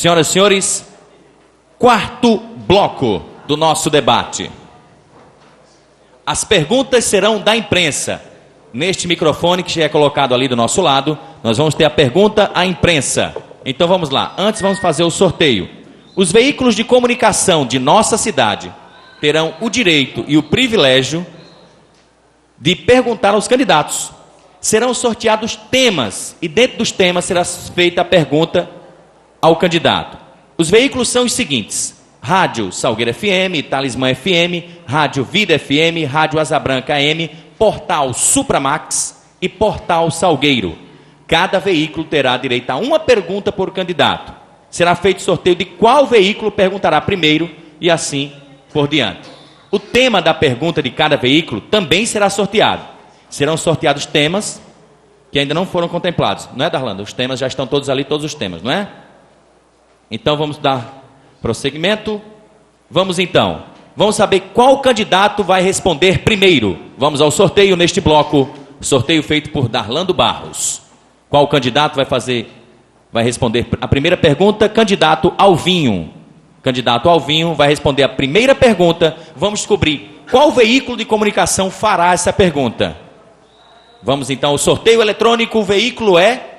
Senhoras e senhores, quarto bloco do nosso debate. As perguntas serão da imprensa. Neste microfone que já é colocado ali do nosso lado, nós vamos ter a pergunta à imprensa. Então vamos lá, antes vamos fazer o sorteio. Os veículos de comunicação de nossa cidade terão o direito e o privilégio de perguntar aos candidatos. Serão sorteados temas e dentro dos temas será feita a pergunta ao candidato. Os veículos são os seguintes: Rádio Salgueiro FM, Talismã FM, Rádio Vida FM, Rádio Asa Branca AM, Portal Supramax e Portal Salgueiro. Cada veículo terá direito a uma pergunta por candidato. Será feito sorteio de qual veículo perguntará primeiro e assim por diante. O tema da pergunta de cada veículo também será sorteado. Serão sorteados temas que ainda não foram contemplados. Não é, Darlanda? Os temas já estão todos ali, todos os temas, não é? Então vamos dar prosseguimento. Vamos então. Vamos saber qual candidato vai responder primeiro. Vamos ao sorteio neste bloco. Sorteio feito por Darlando Barros. Qual candidato vai responder a primeira pergunta? Candidato Alvinho. Candidato Alvinho vai responder a primeira pergunta. Vamos descobrir qual veículo de comunicação fará essa pergunta. Vamos então ao sorteio eletrônico. O veículo é...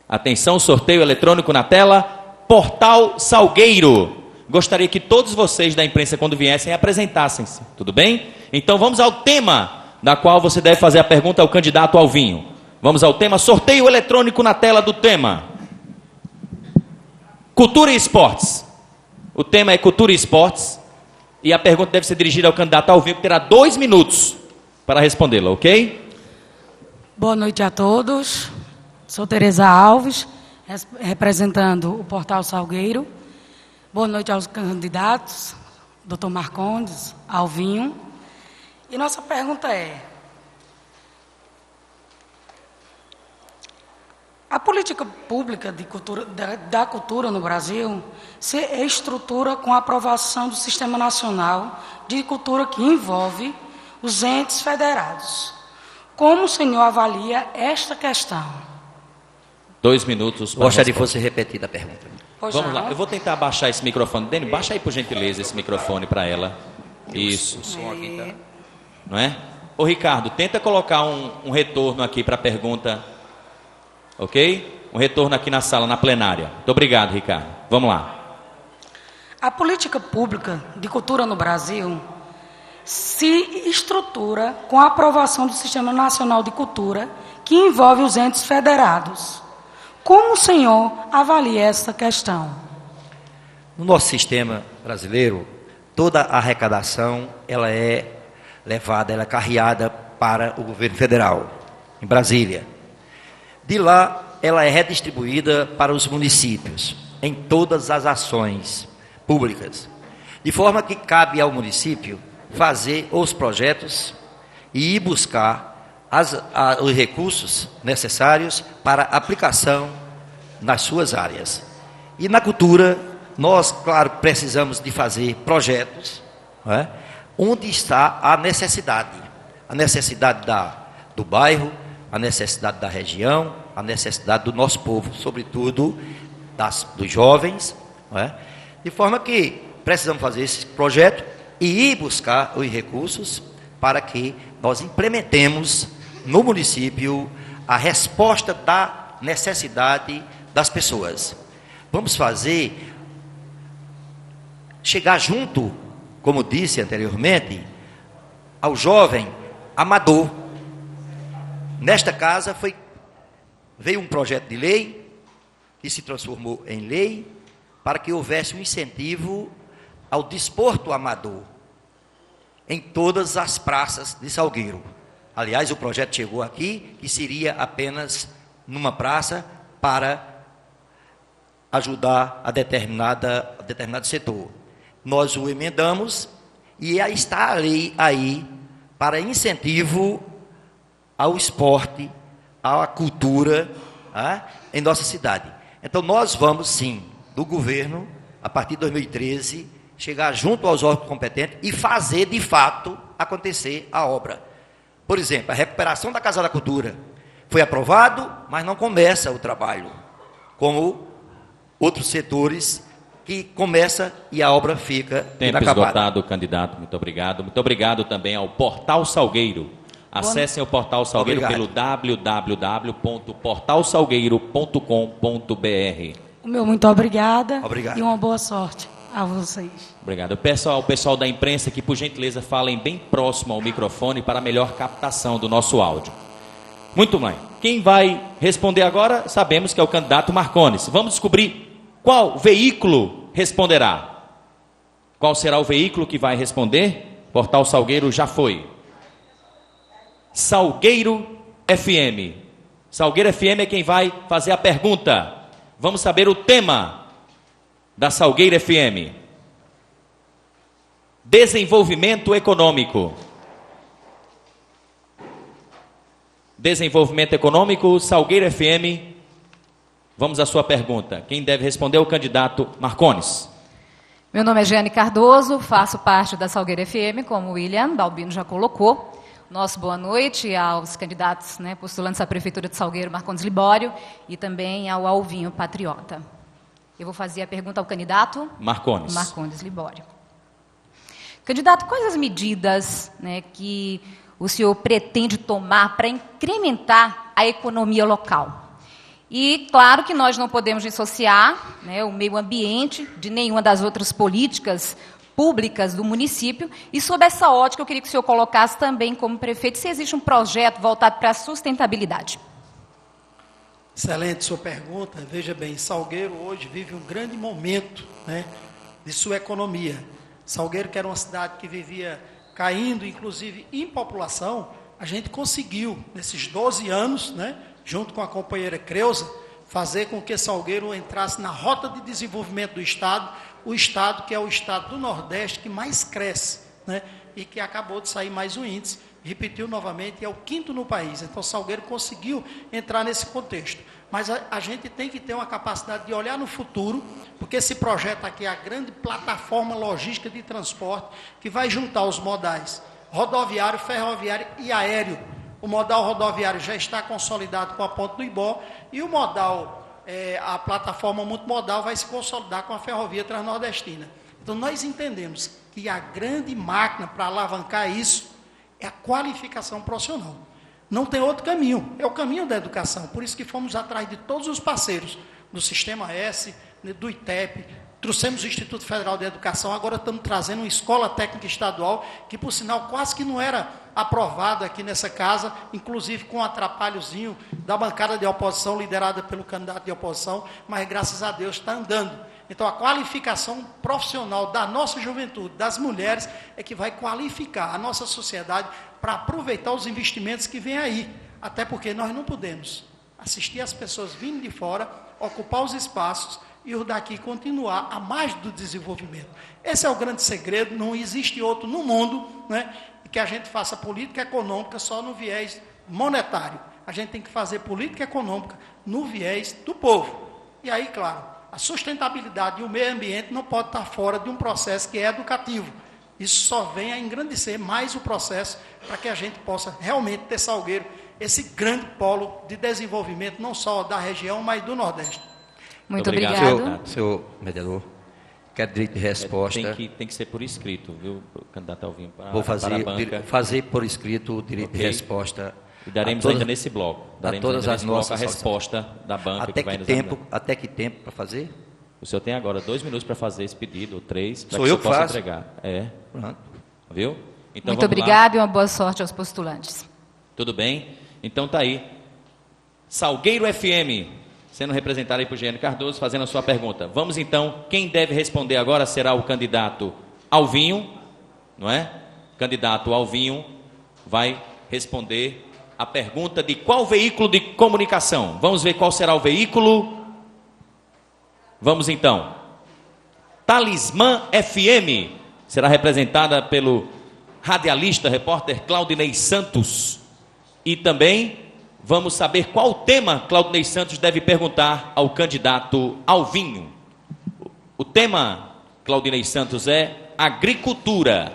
Atenção, sorteio eletrônico na tela. Portal Salgueiro. Gostaria que todos vocês da imprensa, quando viessem, apresentassem-se. Tudo bem? Então vamos ao tema da qual você deve fazer a pergunta ao candidato Alvinho. Vamos ao tema, sorteio eletrônico na tela do tema. Cultura e esportes. O tema é cultura e esportes. E a pergunta deve ser dirigida ao candidato Alvinho, que terá 2 minutos para respondê-la, ok? Boa noite a todos. Sou Tereza Alves, representando o Portal Salgueiro. Boa noite aos candidatos, Dr. Marcondes, Alvinho. E nossa pergunta é: a política pública de cultura, da cultura no Brasil se estrutura com a aprovação do Sistema Nacional de Cultura que envolve os entes federados. Como o senhor avalia esta questão? 2 minutos. Gostaria de fosse repetida a pergunta. Vamos lá, eu vou tentar abaixar esse microfone. Dani, baixa aí por gentileza esse microfone para ela. Isso. Não é? Ô Ricardo, tenta colocar um retorno aqui para a pergunta. Ok? Um retorno aqui na sala, na plenária. Muito obrigado, Ricardo. Vamos lá. A política pública de cultura no Brasil se estrutura com a aprovação do Sistema Nacional de Cultura que envolve os entes federados. Como o senhor avalia essa questão? No nosso sistema brasileiro, toda a arrecadação ela é levada, ela é carreada para o governo federal, em Brasília. De lá, ela é redistribuída para os municípios, em todas as ações públicas. De forma que cabe ao município fazer os projetos e ir buscar os recursos necessários para aplicação nas suas áreas. E na cultura, nós, claro, precisamos de fazer projetos, não é? Onde está a necessidade do bairro, a necessidade da região, a necessidade do nosso povo, sobretudo dos jovens, não é? De forma que precisamos fazer esse projeto e ir buscar os recursos para que nós implementemos no município a resposta da necessidade das pessoas. Vamos chegar junto, como disse anteriormente, ao jovem amador. Nesta casa veio um projeto de lei que se transformou em lei para que houvesse um incentivo ao desporto amador em todas as praças de Salgueiro. Aliás, o projeto chegou aqui que seria apenas numa praça para ajudar a determinado setor. Nós o emendamos e aí está a lei aí para incentivo ao esporte, à cultura, em nossa cidade. Então nós vamos sim, do governo, a partir de 2013, chegar junto aos órgãos competentes e fazer de fato acontecer a obra. Por exemplo, a recuperação da Casa da Cultura foi aprovado, mas não começa o trabalho, como outros setores que começa e a obra fica Tempo inacabada. esgotado, candidato. Muito obrigado. Muito obrigado também ao Portal Salgueiro. Acessem o Portal Salgueiro pelo www.portalsalgueiro.com.br. O meu muito obrigada. Obrigado. E uma boa sorte a vocês. Obrigado. Eu peço ao pessoal da imprensa que, por gentileza, falem bem próximo ao microfone para melhor captação do nosso áudio. Muito bem. Quem vai responder agora, sabemos que é o candidato Marcones. Vamos descobrir qual veículo responderá. Qual será o veículo que vai responder? Portal Salgueiro já foi. Salgueiro FM. Salgueiro FM é quem vai fazer a pergunta. Vamos saber o tema da Salgueiro FM. Desenvolvimento econômico. Desenvolvimento econômico, Salgueiro FM. Vamos à sua pergunta. Quem deve responder é o candidato Marcones. Meu nome é Jeane Cardoso, faço parte da Salgueiro FM, como o William Balbino já colocou. Nosso boa noite aos candidatos, postulantes à Prefeitura de Salgueiro, Marcones Libório, e também ao Alvinho Patriota. Eu vou fazer a pergunta ao candidato Marcones Libório. Candidato, quais as medidas que o senhor pretende tomar para incrementar a economia local? E, claro, que nós não podemos dissociar o meio ambiente de nenhuma das outras políticas públicas do município. E, sob essa ótica, eu queria que o senhor colocasse também, como prefeito, se existe um projeto voltado para a sustentabilidade. Excelente sua pergunta. Veja bem, Salgueiro hoje vive um grande momento de sua economia. Salgueiro, que era uma cidade que vivia caindo, inclusive em população, a gente conseguiu, nesses 12 anos, junto com a companheira Creuza, fazer com que Salgueiro entrasse na rota de desenvolvimento do Estado, o Estado que é o Estado do Nordeste que mais cresce, e que acabou de sair mais um índice, repetiu novamente, é o 5º no país. Então, Salgueiro conseguiu entrar nesse contexto. Mas a gente tem que ter uma capacidade de olhar no futuro, porque esse projeto aqui é a grande plataforma logística de transporte que vai juntar os modais rodoviário, ferroviário e aéreo. O modal rodoviário já está consolidado com a Ponte do Ibó e o modal, a plataforma multimodal vai se consolidar com a ferrovia transnordestina. Então, nós entendemos que a grande máquina para alavancar isso é a qualificação profissional. Não tem outro caminho, é o caminho da educação. Por isso que fomos atrás de todos os parceiros do Sistema S, do ITEP, trouxemos o Instituto Federal de Educação, agora estamos trazendo uma escola técnica estadual, que por sinal quase que não era aprovada aqui nessa casa, inclusive com um atrapalhozinho da bancada de oposição, liderada pelo candidato de oposição, mas graças a Deus está andando. Então, a qualificação profissional da nossa juventude, das mulheres, é que vai qualificar a nossa sociedade para aproveitar os investimentos que vêm aí. Até porque nós não podemos assistir as pessoas vindo de fora, ocupar os espaços e os daqui continuar a margem do desenvolvimento. Esse é o grande segredo, não existe outro no mundo, que a gente faça política econômica só no viés monetário. A gente tem que fazer política econômica no viés do povo. E aí, claro, a sustentabilidade e o meio ambiente não pode estar fora de um processo que é educativo. Isso só vem a engrandecer mais o processo para que a gente possa realmente ter Salgueiro, esse grande polo de desenvolvimento, não só da região, mas do Nordeste. Muito obrigado. Senhor mediador, quer direito de resposta. Tem que ser por escrito, viu, candidato Alvinho? Vou fazer por escrito o direito de resposta. E daremos ainda nesse bloco. Daremos todas as nossas a resposta da banca até que vai que nos tempo, ajudar. até que tempo para fazer? O senhor tem agora 2 minutos para fazer esse pedido, ou 3, para Sou que o eu senhor que possa faço. entregar. Pronto. Viu? Então, Muito vamos obrigado e uma boa sorte aos postulantes. Tudo bem? Então tá aí. Salgueiro FM, sendo representado aí por Jeane Cardoso, fazendo a sua pergunta. Vamos então, quem deve responder agora será o candidato Alvinho, não é? O candidato Alvinho vai responder a pergunta de qual veículo de comunicação. Vamos ver qual será o veículo. Vamos então. Talismã FM será representada pelo radialista, repórter Claudinei Santos. E também vamos saber qual tema Claudinei Santos deve perguntar ao candidato Alvinho. O tema, Claudinei Santos, é agricultura.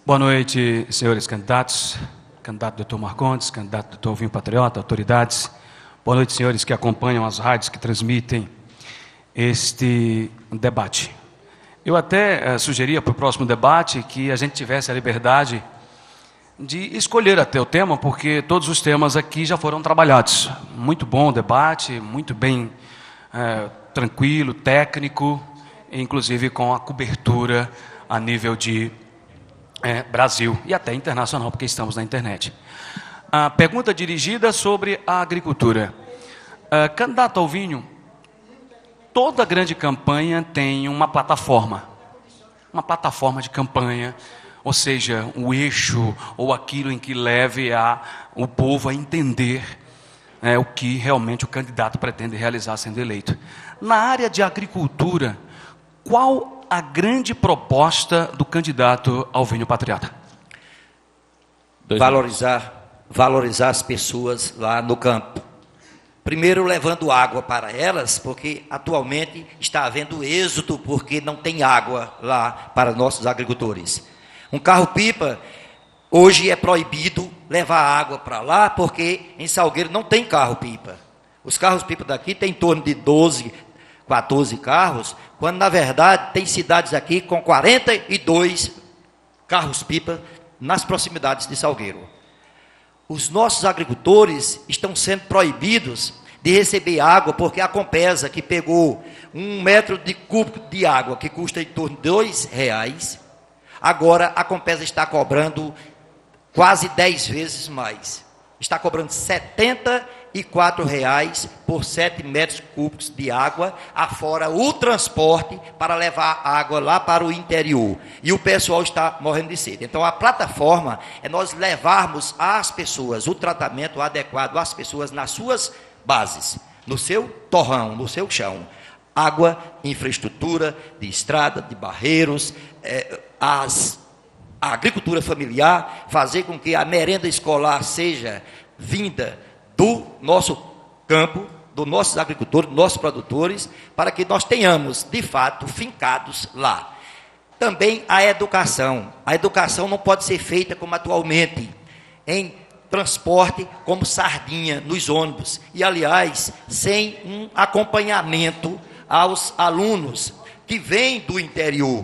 Boa noite, senhores candidatos. Candidato Dr. Marcondes, candidato Dr. Alvinho Patriota, autoridades. Boa noite, senhores que acompanham as rádios que transmitem este debate. Eu até sugeria para o próximo debate que a gente tivesse a liberdade de escolher até o tema, porque todos os temas aqui já foram trabalhados. Muito bom o debate, muito bem tranquilo, técnico, inclusive com a cobertura a nível de Brasil e até internacional, porque estamos na internet. A pergunta dirigida sobre a agricultura. Candidato Alvinho, toda grande campanha tem uma plataforma de campanha, ou seja, o eixo ou aquilo em que leve o povo a entender o que realmente o candidato pretende realizar sendo eleito. Na área de agricultura, qual a grande proposta do candidato Alvinho Patriota? Valorizar as pessoas lá no campo. Primeiro, levando água para elas, porque atualmente está havendo êxodo, porque não tem água lá para nossos agricultores. Um carro-pipa, hoje é proibido levar água para lá, porque em Salgueiro não tem carro-pipa. Os carros-pipa daqui têm em torno de 12, 14 carros, quando na verdade tem cidades aqui com 42 carros-pipa nas proximidades de Salgueiro. Os nossos agricultores estão sendo proibidos de receber água, porque a Compesa, que pegou 1 metro de cúbico de água, que custa em torno de R$2, agora a Compesa está cobrando quase 10 vezes mais. Está cobrando R$74 por 7 metros cúbicos de água, afora o transporte para levar água lá para o interior. E o pessoal está morrendo de sede. Então, a plataforma é nós levarmos às pessoas o tratamento adequado às pessoas nas suas bases, no seu torrão, no seu chão. Água, infraestrutura de estrada, de barreiros, a agricultura familiar, fazer com que a merenda escolar seja vinda do nosso campo, dos nossos agricultores, dos nossos produtores, para que nós tenhamos, de fato, fincados lá. Também a educação. A educação não pode ser feita como atualmente, em transporte como sardinha nos ônibus. E, aliás, sem um acompanhamento aos alunos que vêm do interior.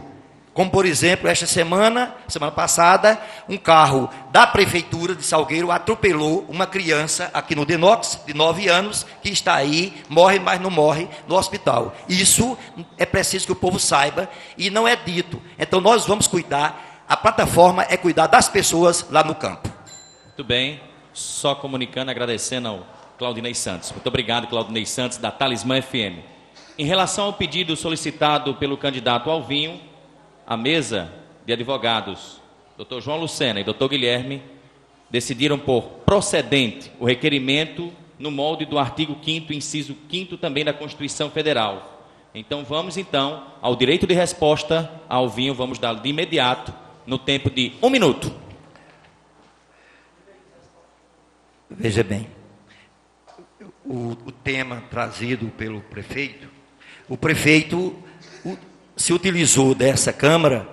Como, por exemplo, esta semana passada, um carro da Prefeitura de Salgueiro atropelou uma criança aqui no Denox, de 9 anos, que está aí, morre, mas não morre, no hospital. Isso é preciso que o povo saiba e não é dito. Então, nós vamos cuidar, a plataforma é cuidar das pessoas lá no campo. Muito bem, só comunicando, agradecendo ao Claudinei Santos. Muito obrigado, Claudinei Santos, da Talismã FM. Em relação ao pedido solicitado pelo candidato Alvinho, a mesa de advogados, Dr. João Lucena e Dr. Guilherme, decidiram por procedente o requerimento no molde do artigo 5º, inciso 5º também da Constituição Federal. Então, vamos ao direito de resposta a Alvinho, vamos dar de imediato, no tempo de 1 minuto. Veja bem, o tema trazido pelo prefeito, o prefeito se utilizou dessa Câmara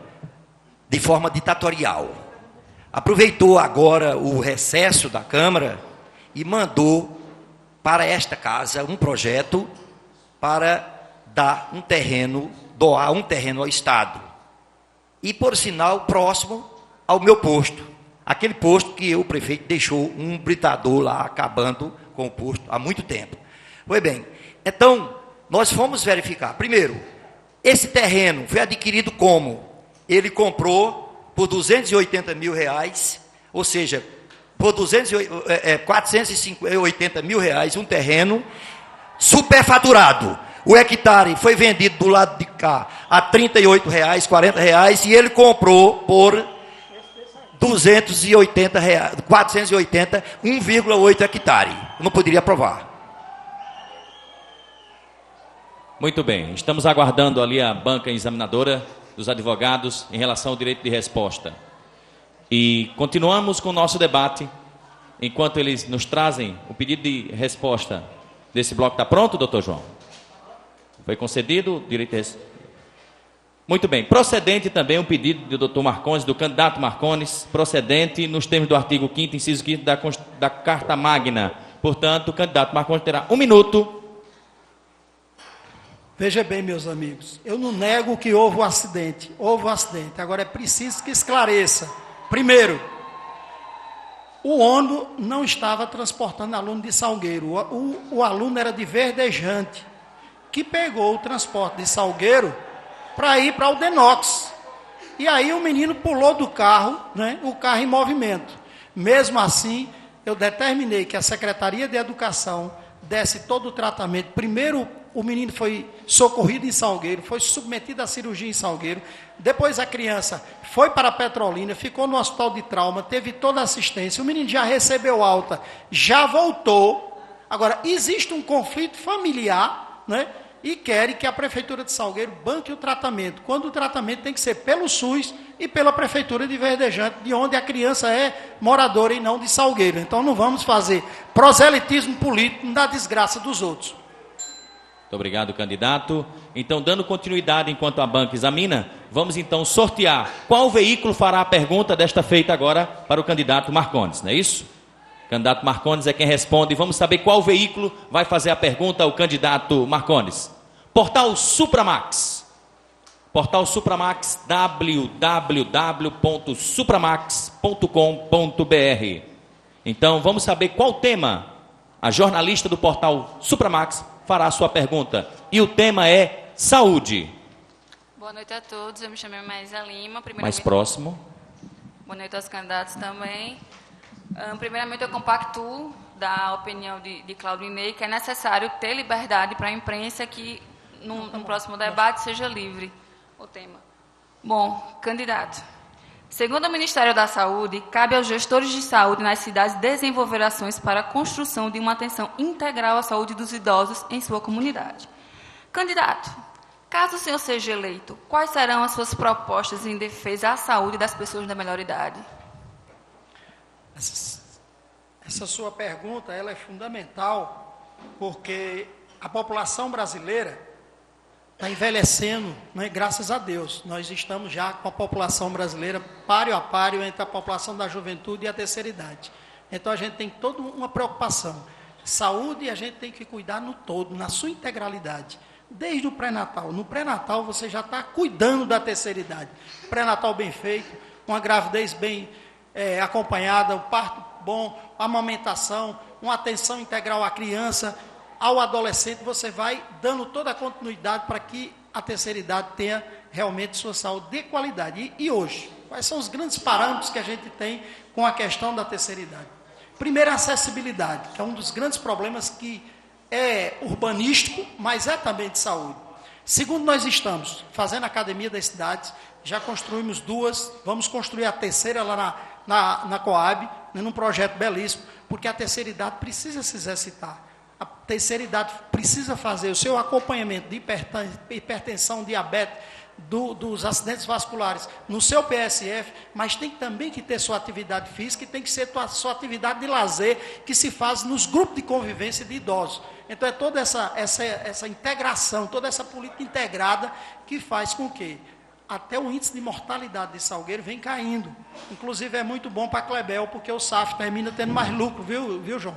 de forma ditatorial. Aproveitou agora o recesso da Câmara e mandou para esta casa um projeto para dar um terreno, doar um terreno ao Estado. E, por sinal, próximo ao meu posto. Aquele posto que o prefeito deixou um britador lá, acabando com o posto há muito tempo. Pois bem, então, nós fomos verificar. Primeiro, esse terreno foi adquirido como? Ele comprou por R$280 mil, ou seja, por R$480 mil, um terreno superfaturado. O hectare foi vendido do lado de cá a R$38, R$40, e ele comprou por R$480, 1,8 hectare. Eu não poderia aprovar. Muito bem, estamos aguardando ali a banca examinadora dos advogados em relação ao direito de resposta. E continuamos com o nosso debate, enquanto eles nos trazem o pedido de resposta desse bloco. Está pronto, doutor João? Foi concedido o direito de resposta? Muito bem, procedente também um pedido do doutor Marcones, do candidato Marcones, procedente nos termos do artigo 5º, inciso 5º da Carta Magna Portanto, o candidato Marcondes terá 1 minuto. Veja bem, meus amigos, eu não nego que houve um acidente. Houve um acidente. Agora é preciso que esclareça. Primeiro, o ônibus não estava transportando aluno de Salgueiro. O aluno era de Verdejante, que pegou o transporte de Salgueiro para ir para Aldenox. E aí o menino pulou do carro, né, o carro em movimento. Mesmo assim, eu determinei que a Secretaria de Educação desse todo o tratamento. Primeiro, o menino foi socorrido em Salgueiro, foi submetido à cirurgia em Salgueiro. Depois a criança foi para Petrolina, ficou no hospital de trauma, teve toda a assistência. O menino já recebeu alta, já voltou. Agora, existe um conflito familiar, né? E querem que a Prefeitura de Salgueiro banque o tratamento, quando o tratamento tem que ser pelo SUS e pela Prefeitura de Verdejante, de onde a criança é moradora e não de Salgueiro. Então não vamos fazer proselitismo político da desgraça dos outros. Muito obrigado, candidato. Então, dando continuidade enquanto a banca examina, vamos então sortear qual veículo fará a pergunta desta feita agora para o candidato Marcondes, não é isso? O candidato Marcondes é quem responde. Vamos saber qual veículo vai fazer a pergunta ao candidato Marcondes. Portal Supramax. Portal Supramax, www.supramax.com.br. Então, vamos saber qual tema a jornalista do Portal Supramax fará a sua pergunta. E o tema é saúde. Boa noite a todos, eu me chamo Maísa Lima. Mais próximo. Boa noite aos candidatos também. Primeiramente, eu compactuo da opinião de Claudinei, que é necessário ter liberdade para a imprensa que, no próximo debate, seja livre o tema. Bom, candidato, segundo o Ministério da Saúde, cabe aos gestores de saúde nas cidades desenvolver ações para a construção de uma atenção integral à saúde dos idosos em sua comunidade. Candidato, caso o senhor seja eleito, quais serão as suas propostas em defesa à saúde das pessoas da melhor idade? Essa sua pergunta ela é fundamental, porque a população brasileira está envelhecendo, né? Graças a Deus. Nós estamos já com a população brasileira páreo a páreo entre a população da juventude e a terceira idade. Então a gente tem toda uma preocupação. Saúde a gente tem que cuidar no todo, na sua integralidade. Desde o pré-natal. No pré-natal você já está cuidando da terceira idade. Pré-natal bem feito, uma gravidez bem acompanhada, o parto bom, a amamentação, uma atenção integral à criança, ao adolescente, você vai dando toda a continuidade para que a terceira idade tenha realmente sua saúde de qualidade. E hoje, quais são os grandes parâmetros que a gente tem com a questão da terceira idade? Primeiro, a acessibilidade, que é um dos grandes problemas que é urbanístico, mas é também de saúde. Segundo, nós estamos fazendo a Academia das Cidades, já construímos 2, vamos construir a terceira lá na Coab, num projeto belíssimo, porque a terceira idade precisa se exercitar. A terceira idade precisa fazer o seu acompanhamento de hipertensão, diabetes, dos acidentes vasculares no seu PSF, mas tem também que ter sua atividade física e tem que ser sua atividade de lazer que se faz nos grupos de convivência de idosos. Então é toda essa integração, toda essa política integrada que faz com que até o índice de mortalidade de Salgueiro vem caindo. Inclusive é muito bom para a Clebel, porque o SAF termina tendo mais lucro, viu, João?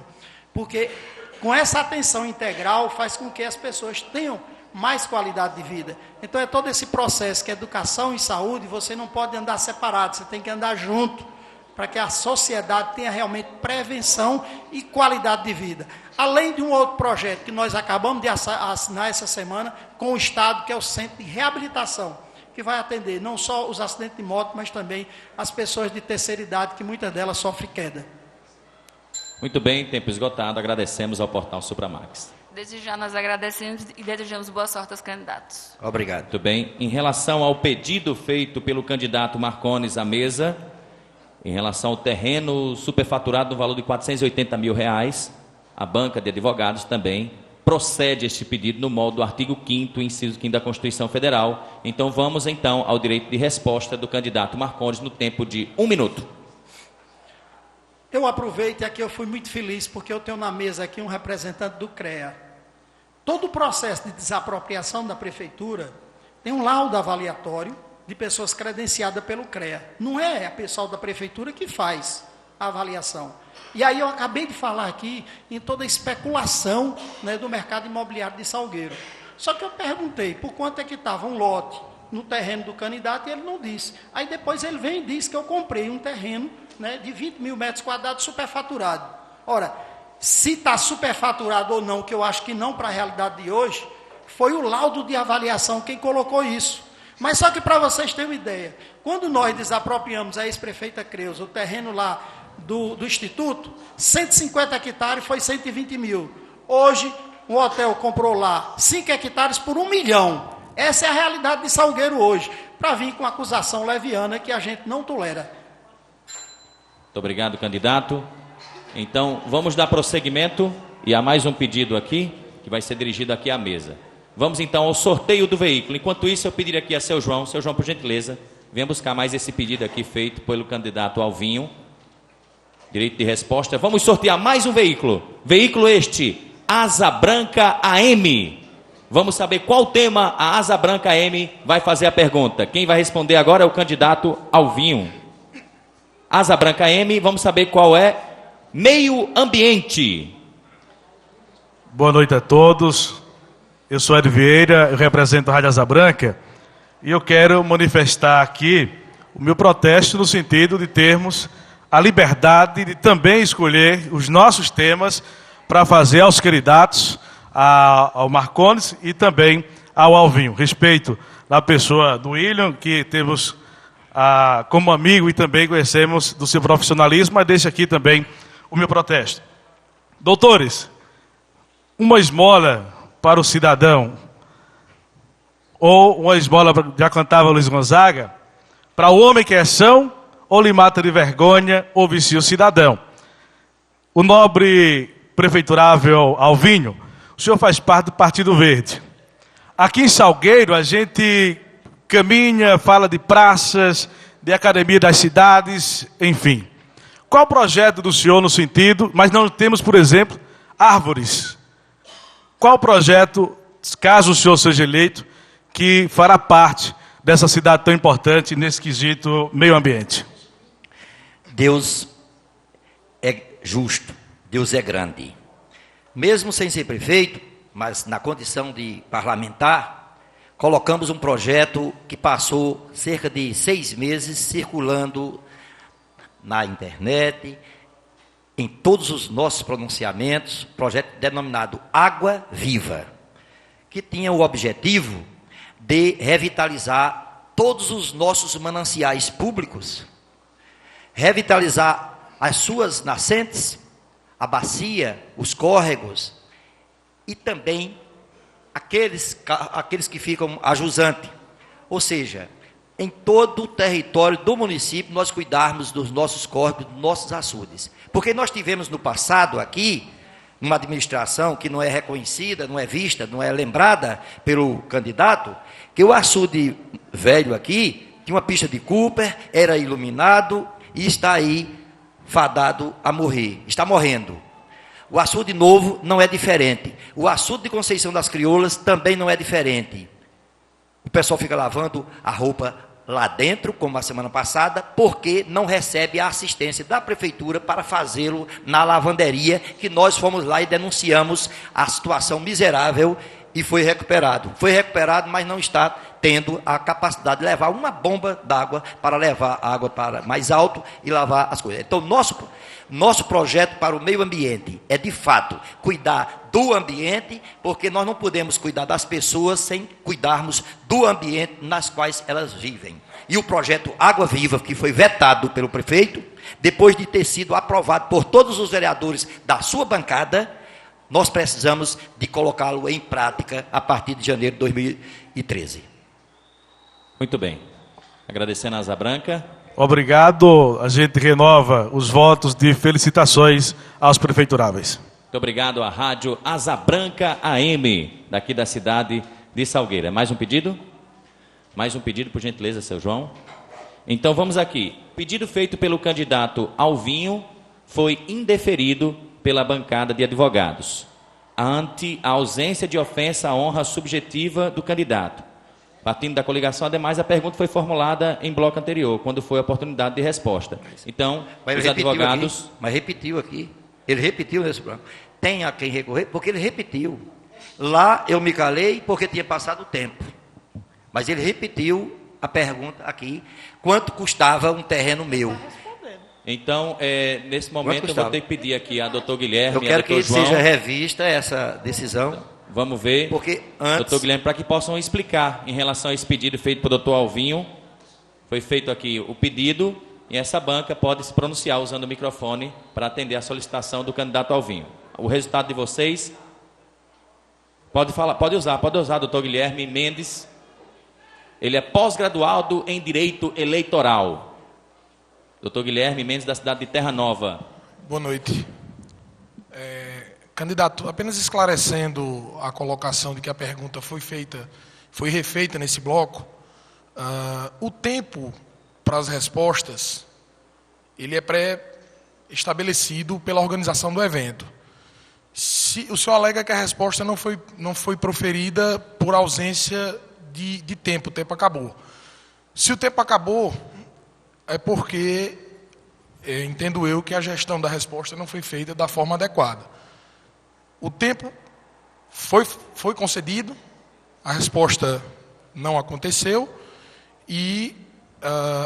Porque com essa atenção integral faz com que as pessoas tenham mais qualidade de vida. Então é todo esse processo que é educação e saúde, você não pode andar separado, você tem que andar junto, para que a sociedade tenha realmente prevenção e qualidade de vida. Além de um outro projeto que nós acabamos de assinar essa semana com o Estado, que é o Centro de Reabilitação, que vai atender não só os acidentes de moto, mas também as pessoas de terceira idade, que muitas delas sofrem queda. Muito bem, tempo esgotado. Agradecemos ao Portal Supramax. Desde já nós agradecemos e desejamos boa sorte aos candidatos. Obrigado. Muito bem. Em relação ao pedido feito pelo candidato Marcondes à mesa, em relação ao terreno superfaturado no valor de R$480 mil, a banca de advogados também procede este pedido no modo do artigo 5º, inciso 5º da Constituição Federal. Então vamos então ao direito de resposta do candidato Marcondes no tempo de 1 minuto. Eu aproveito e aqui eu fui muito feliz porque eu tenho na mesa aqui um representante do CREA. Todo o processo de desapropriação da prefeitura tem um laudo avaliatório de pessoas credenciadas pelo CREA. Não é a pessoal da prefeitura que faz a avaliação. E aí eu acabei de falar aqui em toda a especulação, né, do mercado imobiliário de Salgueiro. Só que eu perguntei por quanto é que estava um lote no terreno do candidato e ele não disse. Aí depois ele vem e diz que eu comprei um terreno, né, de 20 mil metros quadrados superfaturado. Ora, se está superfaturado ou não, que eu acho que não para a realidade de hoje, foi o laudo de avaliação quem colocou isso. Mas só que para vocês terem uma ideia, quando nós desapropriamos a ex-prefeita Creuza, o terreno lá do Instituto, 150 hectares foi 120 mil. Hoje, um hotel comprou lá 5 hectares por 1 milhão. Essa é a realidade de Salgueiro hoje, para vir com acusação leviana que a gente não tolera. Muito obrigado, candidato. Então, vamos dar prosseguimento, e há mais um pedido aqui, que vai ser dirigido aqui à mesa. Vamos então ao sorteio do veículo. Enquanto isso, eu pediria aqui a seu João, por gentileza, venha buscar mais esse pedido aqui feito pelo candidato Alvinho. Direito de resposta. Vamos sortear mais um veículo. Veículo este, Asa Branca AM. Vamos saber qual tema a Asa Branca AM vai fazer a pergunta. Quem vai responder agora é o candidato Alvinho. Asa Branca AM, vamos saber qual é. Meio Ambiente. Boa noite a todos. Eu sou Ed Vieira, eu represento a Rádio Asa Branca e eu quero manifestar aqui o meu protesto no sentido de termos a liberdade de também escolher os nossos temas para fazer aos candidatos, ao Marcondes e também ao Alvinho. Respeito da pessoa do William, que temos como amigo e também conhecemos do seu profissionalismo, mas deixo aqui também o meu protesto. Doutores, uma esmola para o cidadão, ou uma esmola, já cantava Luiz Gonzaga, para o homem que é são, ou lhe mata de vergonha, ou vicia o cidadão. O nobre prefeiturável Alvinho, o senhor faz parte do Partido Verde. Aqui em Salgueiro, a gente caminha, fala de praças, de academia das cidades, enfim. Qual o projeto do senhor no sentido, mas não temos, por exemplo, árvores? Qual o projeto, caso o senhor seja eleito, que fará parte dessa cidade tão importante nesse quesito meio ambiente? Deus é justo, Deus é grande. Mesmo sem ser prefeito, mas na condição de parlamentar, colocamos um projeto que passou cerca de 6 meses circulando na internet, em todos os nossos pronunciamentos, projeto denominado Água Viva, que tinha o objetivo de revitalizar todos os nossos mananciais públicos, revitalizar as suas nascentes, a bacia, os córregos, e também aqueles que ficam a jusante. Ou seja, em todo o território do município, nós cuidarmos dos nossos córregos, dos nossos açudes. Porque nós tivemos no passado aqui, numa administração que não é reconhecida, não é vista, não é lembrada pelo candidato, que o açude velho aqui tinha uma pista de Cooper, era iluminado e está aí fadado a morrer, está morrendo. O açude novo não é diferente. O açude de Conceição das Crioulas também não é diferente. O pessoal fica lavando a roupa lá dentro, como a semana passada, porque não recebe a assistência da prefeitura para fazê-lo na lavanderia, que nós fomos lá e denunciamos a situação miserável e foi recuperado. Foi recuperado, mas não está tendo a capacidade de levar uma bomba d'água para levar a água para mais alto e lavar as coisas. Então, nosso projeto para o meio ambiente é, de fato, cuidar do ambiente, porque nós não podemos cuidar das pessoas sem cuidarmos do ambiente nas quais elas vivem. E o projeto Água Viva, que foi vetado pelo prefeito, depois de ter sido aprovado por todos os vereadores da sua bancada, nós precisamos de colocá-lo em prática a partir de janeiro de 2013. Muito bem. Agradecendo a Asa Branca. Obrigado. A gente renova os votos de felicitações aos prefeituráveis. Muito obrigado à Rádio Asa Branca AM, daqui da cidade de Salgueiro. Mais um pedido? Mais um pedido, por gentileza, seu João. Então vamos aqui. Pedido feito pelo candidato Alvinho foi indeferido pela bancada de advogados, ante a ausência de ofensa à honra subjetiva do candidato. Partindo da coligação, ademais, a pergunta foi formulada em bloco anterior, quando foi a oportunidade de resposta. Então, os advogados... Mas repetiu aqui. Ele repetiu nesse programa. Tem a quem recorrer, porque ele repetiu. Lá eu me calei porque tinha passado o tempo. Mas ele repetiu a pergunta aqui. Quanto custava um terreno meu? Então, nesse momento, eu vou ter que pedir aqui a doutor Guilherme eu quero e a doutor João... seja revista essa decisão. Vamos ver, porque antes... doutor Guilherme, para que possam explicar em relação a esse pedido feito pelo doutor Alvinho. Foi feito aqui o pedido e essa banca pode se pronunciar usando o microfone para atender a solicitação do candidato Alvinho. O resultado de vocês... Pode usar, doutor Guilherme Mendes. Ele é pós-graduado em Direito Eleitoral. Doutor Guilherme Mendes, da cidade de Terra Nova. Boa noite. Candidato, apenas esclarecendo a colocação de que a pergunta foi refeita nesse bloco, o tempo para as respostas, ele é pré-estabelecido pela organização do evento. Se o senhor alega que a resposta não foi proferida por ausência de tempo, o tempo acabou. Se o tempo acabou, é porque entendo eu que a gestão da resposta não foi feita da forma adequada. O tempo foi concedido, a resposta não aconteceu e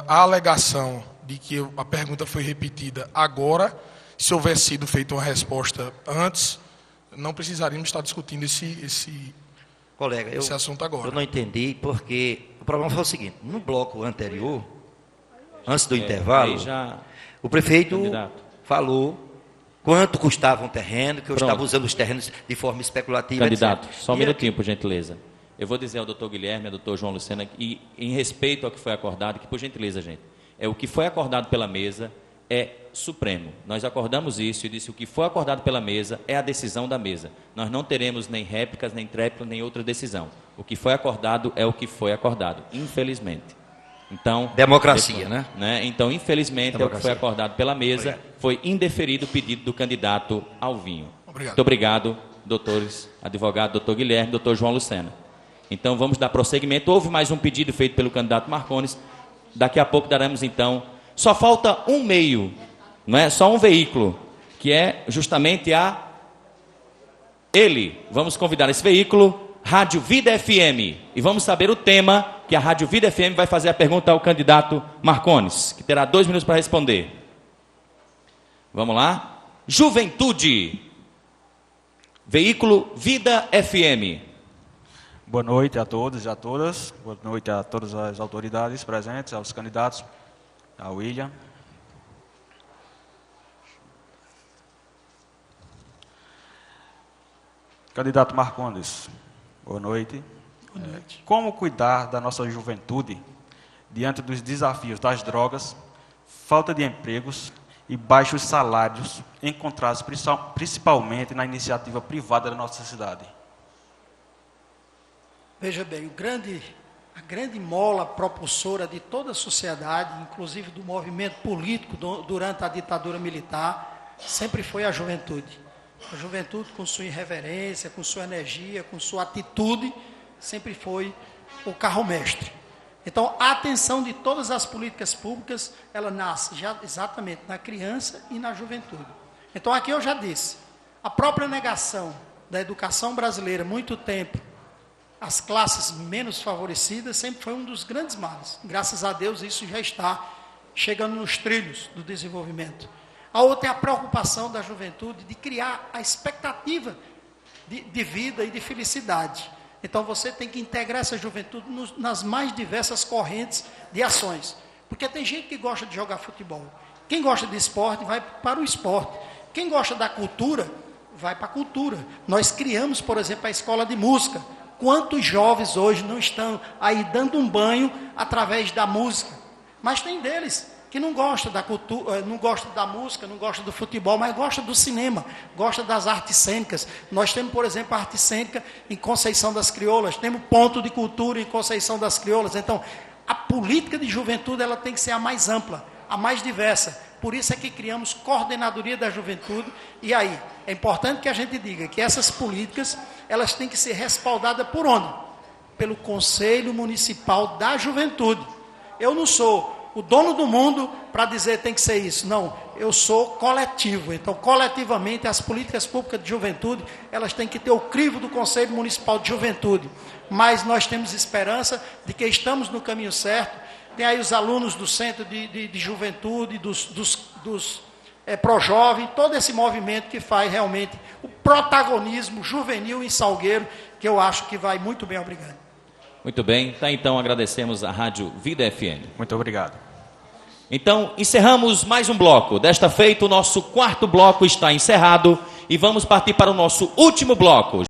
a alegação de que a pergunta foi repetida agora, se houvesse sido feita uma resposta antes, não precisaríamos estar discutindo esse assunto agora. Eu não entendi, porque o problema foi o seguinte: no bloco anterior, antes do intervalo, o prefeito falou quanto custava um terreno, que eu estava usando os terrenos de forma especulativa. Candidato, etc. só um minutinho, por gentileza. Eu vou dizer ao doutor Guilherme, ao doutor João Lucena, e em respeito ao que foi acordado, que por gentileza, gente, o que foi acordado pela mesa é supremo. Nós acordamos isso e disse o que foi acordado pela mesa é a decisão da mesa. Nós não teremos nem réplicas, nem tréplicas, nem outra decisão. O que foi acordado é o que foi acordado, infelizmente. Então, democracia, depois, né? Então, infelizmente, é o que foi acordado pela mesa. Obrigado. Foi indeferido o pedido do candidato Alvinho. Obrigado. Muito obrigado, doutores, advogado, doutor Guilherme, doutor João Lucena. Então, vamos dar prosseguimento. Houve mais um pedido feito pelo candidato Marcones. Daqui a pouco daremos, então... Só falta um meio, não é? Só um veículo, que é justamente ele. Vamos convidar esse veículo, Rádio Vida FM. E vamos saber o tema que a Rádio Vida FM vai fazer a pergunta ao candidato Marcones, que terá 2 minutos para responder. Vamos lá? Juventude. Veículo Vida FM. Boa noite a todos e a todas. Boa noite a todas as autoridades presentes, aos candidatos. A William. Candidato Marcondes, boa noite. Boa noite. Como cuidar da nossa juventude diante dos desafios das drogas, falta de empregos e baixos salários encontrados principalmente na iniciativa privada da nossa cidade? Veja bem, a grande mola propulsora de toda a sociedade, inclusive do movimento político durante a ditadura militar, sempre foi a juventude. A juventude, com sua irreverência, com sua energia, com sua atitude, sempre foi o carro-mestre. Então, a atenção de todas as políticas públicas, ela nasce já exatamente na criança e na juventude. Então, aqui eu já disse, a própria negação da educação brasileira, muito tempo, as classes menos favorecidas, sempre foi um dos grandes males. Graças a Deus, isso já está chegando nos trilhos do desenvolvimento. A outra é a preocupação da juventude de criar a expectativa de vida e de felicidade. Então, você tem que integrar essa juventude nas mais diversas correntes de ações. Porque tem gente que gosta de jogar futebol. Quem gosta de esporte, vai para o esporte. Quem gosta da cultura, vai para a cultura. Nós criamos, por exemplo, a escola de música. Quantos jovens hoje não estão aí dando um banho através da música? Mas tem deles que não gostam da cultura, não gostam da música, não gostam do futebol, mas gostam do cinema, gostam das artes cênicas. Nós temos, por exemplo, a arte cênica em Conceição das Crioulas, temos ponto de cultura em Conceição das Crioulas. Então, a política de juventude ela tem que ser a mais ampla, a mais diversa. Por isso é que criamos Coordenadoria da Juventude. E aí, é importante que a gente diga que essas políticas, elas têm que ser respaldadas por onde? pelo Conselho Municipal da Juventude. Eu não sou o dono do mundo para dizer tem que ser isso. Não, eu sou coletivo. Então, coletivamente, as políticas públicas de juventude, elas têm que ter o crivo do Conselho Municipal de Juventude. Mas nós temos esperança de que estamos no caminho certo. Tem aí os alunos do Centro de Juventude, dos Projovem, todo esse movimento que faz realmente o protagonismo juvenil em Salgueiro, que eu acho que vai muito bem, obrigado. Muito bem, tá, então agradecemos à Rádio Vida FM. Muito obrigado. Então, encerramos mais um bloco. Desta feita, o nosso quarto bloco está encerrado e vamos partir para o nosso último bloco.